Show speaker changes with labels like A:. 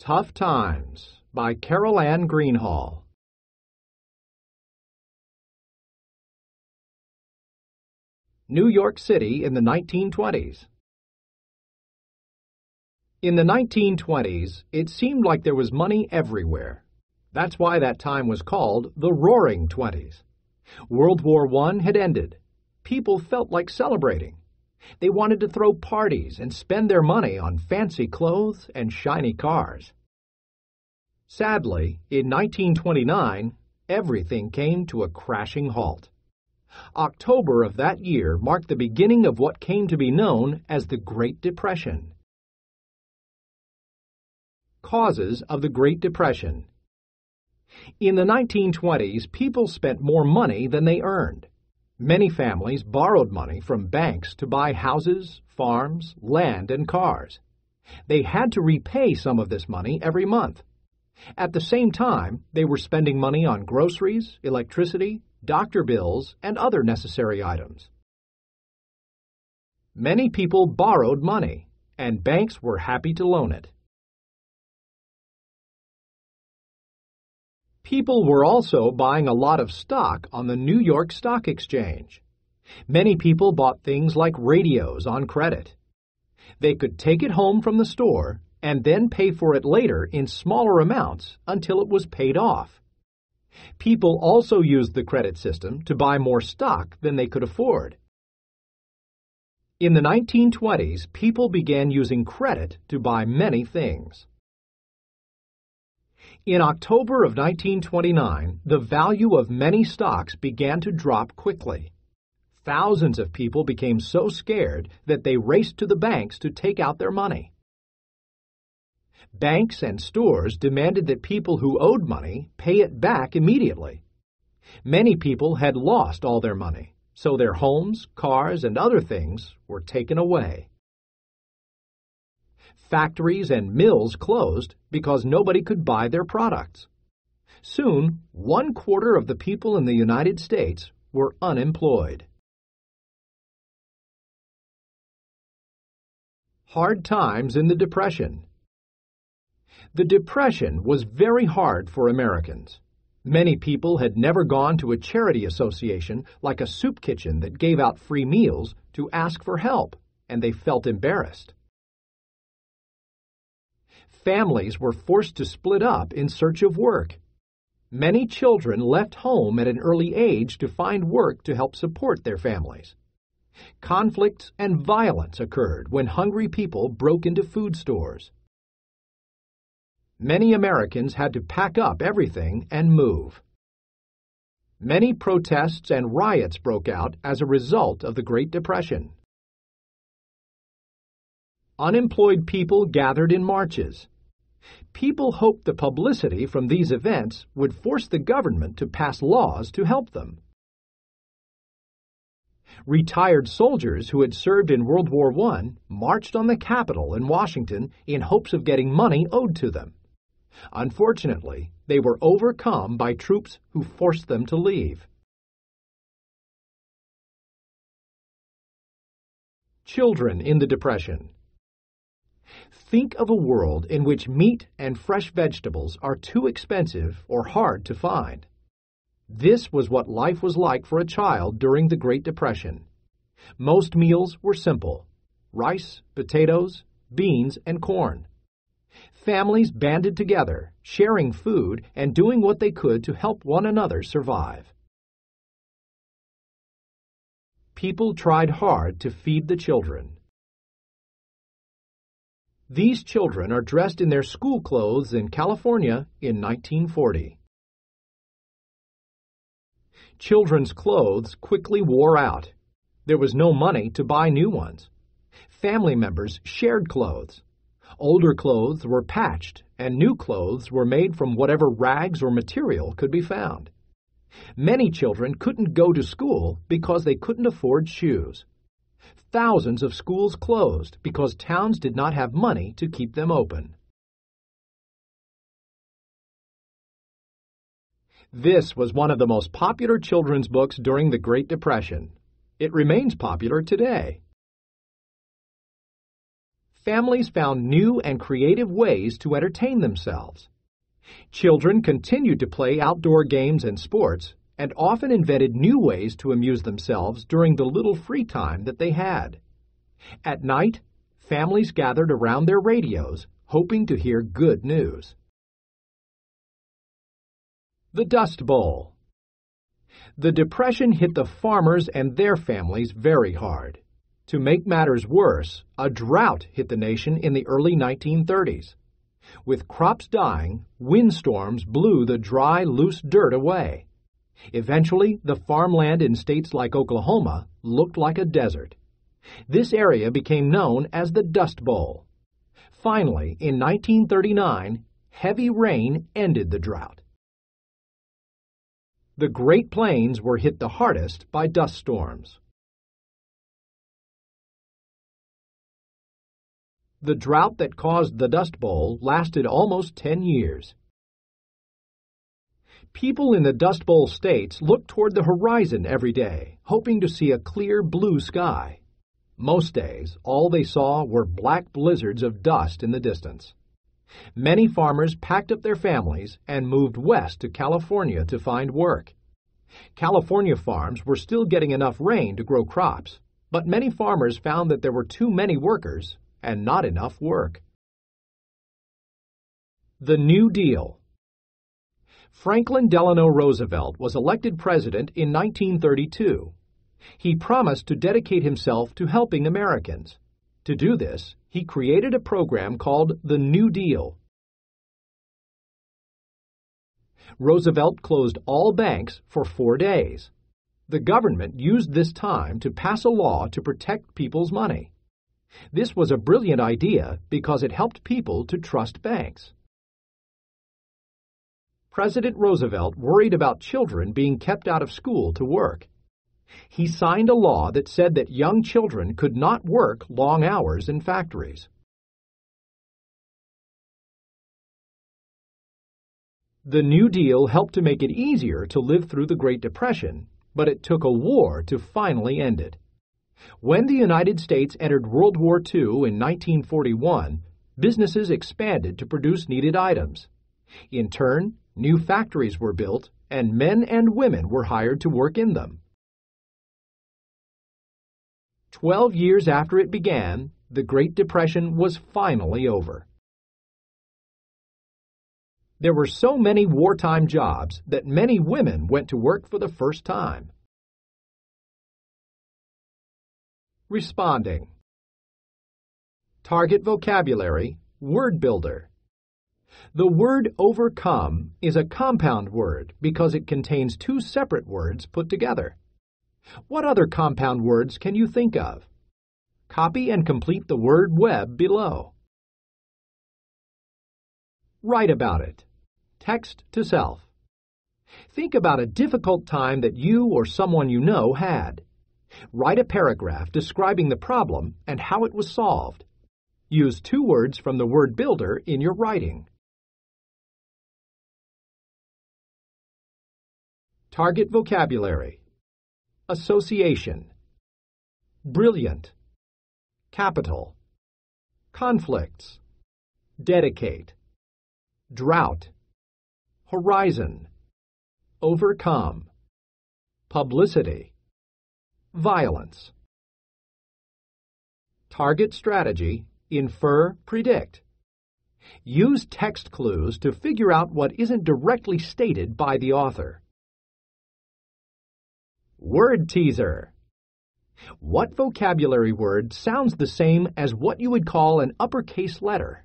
A: Tough Times by Carol Ann Greenhall. New York City in the 1920s. In the 1920s, it seemed like there was money everywhere. That's why that time was called the Roaring Twenties. World War I had ended. People felt like celebrating. They wanted to throw parties and spend their money on fancy clothes and shiny cars. Sadly, in 1929, everything came to a crashing halt. October of that year marked the beginning of what came to be known as the Great Depression. Causes of the Great Depression. In the 1920s, people spent more money than they earned. Many families borrowed money from banks to buy houses, farms, land, and cars. They had to repay some of this money every month. At the same time, they were spending money on groceries, electricity, doctor bills, and other necessary items. Many people borrowed money, and banks were happy to loan it. People were also buying a lot of stock on the New York Stock Exchange. Many people bought things like radios on credit. They could take it home from the store and then pay for it later in smaller amounts until it was paid off. People also used the credit system to buy more stock than they could afford. In the 1920s, people began using credit to buy many things. In October of 1929, the value of many stocks began to drop quickly. Thousands of people became so scared that they raced to the banks to take out their money. Banks and stores demanded that people who owed money pay it back immediately. Many people had lost all their money, so their homes, cars, and other things were taken away. Factories and mills closed because nobody could buy their products. Soon, 1/4 of the people in the United States were unemployed. Hard times in the Depression. The Depression was very hard for Americans. Many people had never gone to a charity association like a soup kitchen that gave out free meals to ask for help, and they felt embarrassed. Families were forced to split up in search of work. Many children left home at an early age to find work to help support their families. Conflicts and violence occurred when hungry people broke into food stores. Many Americans had to pack up everything and move. Many protests and riots broke out as a result of the Great Depression. Unemployed people gathered in marches. People hoped the publicity from these events would force the government to pass laws to help them. Retired soldiers who had served in World War I marched on the Capitol in Washington in hopes of getting money owed to them. Unfortunately, they were overcome by troops who forced them to leave. Children in the Depression. Think of a world in which meat and fresh vegetables are too expensive or hard to find. This was what life was like for a child during the Great Depression. Most meals were simple: rice, potatoes, beans, and corn. Families banded together, sharing food and doing what they could to help one another survive. People tried hard to feed the children. These children are dressed in their school clothes in California in 1940. Children's clothes quickly wore out. There was no money to buy new ones. Family members shared clothes. Older clothes were patched, and new clothes were made from whatever rags or material could be found. Many children couldn't go to school because they couldn't afford shoes. Thousands of schools closed because towns did not have money to keep them open. This was one of the most popular children's books during the Great Depression. It remains popular today. families found new and creative ways to entertain themselves. Children continued to play outdoor games and sports and often invented new ways to amuse themselves during the little free time that they had. At night, families gathered around their radios, hoping to hear good news. The Dust Bowl. The Depression hit the farmers and their families very hard. To make matters worse, a drought hit the nation in the early 1930s. With crops dying, windstorms blew the dry, loose dirt away. Eventually, the farmland in states like Oklahoma looked like a desert. This area became known as the Dust Bowl. Finally, in 1939, heavy rain ended the drought. The Great Plains were hit the hardest by dust storms. The drought that caused the Dust Bowl lasted almost 10 years. People in the Dust Bowl states looked toward the horizon every day, hoping to see a clear blue sky. Most days, all they saw were black blizzards of dust in the distance. Many farmers packed up their families and moved west to California to find work. California farms were still getting enough rain to grow crops, but many farmers found that there were too many workers and not enough work. The New Deal. Franklin Delano Roosevelt was elected president in 1932. He promised to dedicate himself to helping Americans. To do this, he created a program called the New Deal. Roosevelt closed all banks for 4 days. The government used this time to pass a law to protect people's money. This was a brilliant idea because it helped people to trust banks. President Roosevelt worried about children being kept out of school to work. He signed a law that said that young children could not work long hours in factories. The New Deal helped to make it easier to live through the Great Depression, but it took a war to finally end it. When the United States entered World War II in 1941, businesses expanded to produce needed items. In turn, new factories were built, and men and women were hired to work in them. 12 years after it began, the Great Depression was finally over. There were so many wartime jobs that many women went to work for the first time. Responding. Target vocabulary, word builder. The word overcome is a compound word because it contains two separate words put together. What other compound words can you think of? Copy and complete the word web below. Write about it. Text to self. Think about a difficult time that you or someone you know had. Write a paragraph describing the problem and how it was solved. Use 2 words from the word builder in your writing. Target vocabulary. Association. Brilliant. Capital. Conflicts. Dedicate. Drought. Horizon. Overcome. Publicity. Violence. Target strategy, infer, predict. Use text clues to figure out what isn't directly stated by the author. Word teaser. What vocabulary word sounds the same as what you would call an uppercase letter?